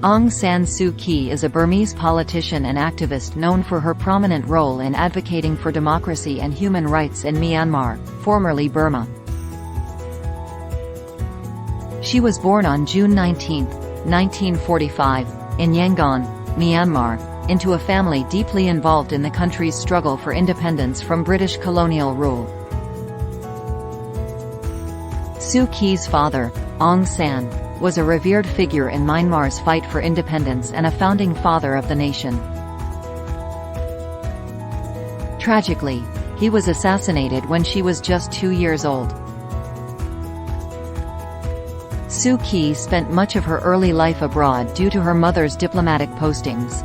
Aung San Suu Kyi is a Burmese politician and activist known for her prominent role in advocating for democracy and human rights in Myanmar, formerly Burma. She was born on June 19, 1945, in Yangon, Myanmar, into a family deeply involved in the country's struggle for independence from British colonial rule. Suu Kyi's father, Aung San, was a revered figure in Myanmar's fight for independence and a founding father of the nation. Tragically, he was assassinated when she was just 2 years old. Suu Kyi spent much of her early life abroad due to her mother's diplomatic postings.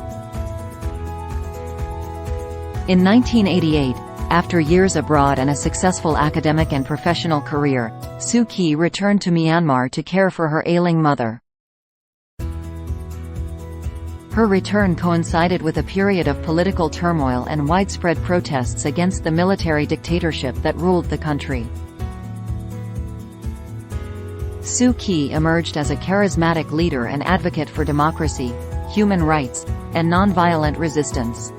In 1988, after years abroad and a successful academic and professional career, Suu Kyi returned to Myanmar to care for her ailing mother. Her return coincided with a period of political turmoil and widespread protests against the military dictatorship that ruled the country. Suu Kyi emerged as a charismatic leader and advocate for democracy, human rights, and non-violent resistance.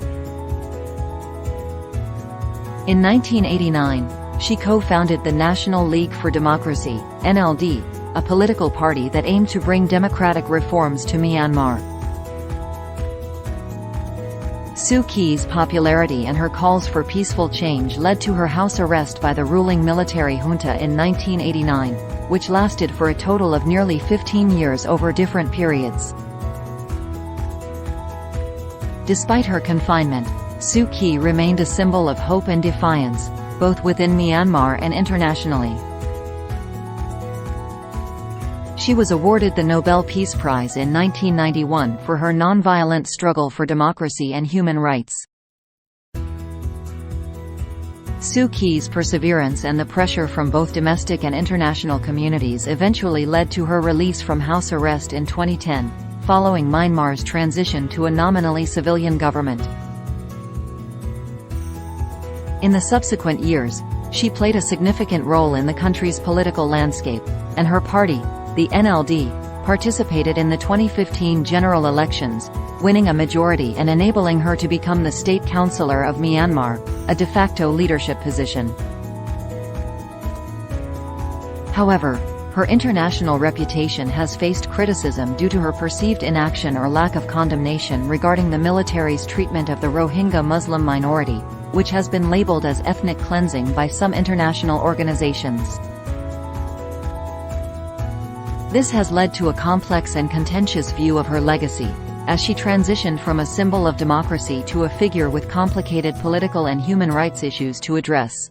In 1989, she co-founded the National League for Democracy, NLD, a political party that aimed to bring democratic reforms to Myanmar. Suu Kyi's popularity and her calls for peaceful change led to her house arrest by the ruling military junta in 1989, which lasted for a total of nearly 15 years over different periods. Despite her confinement, Suu Kyi remained a symbol of hope and defiance, both within Myanmar and internationally. She was awarded the Nobel Peace Prize in 1991 for her non-violent struggle for democracy and human rights. Suu Kyi's perseverance and the pressure from both domestic and international communities eventually led to her release from house arrest in 2010, following Myanmar's transition to a nominally civilian government. In the subsequent years, she played a significant role in the country's political landscape, and her party, the NLD, participated in the 2015 general elections, winning a majority and enabling her to become the State Councillor of Myanmar, a de facto leadership position. However, her international reputation has faced criticism due to her perceived inaction or lack of condemnation regarding the military's treatment of the Rohingya Muslim minority, which has been labeled as ethnic cleansing by some international organizations. This has led to a complex and contentious view of her legacy, as she transitioned from a symbol of democracy to a figure with complicated political and human rights issues to address.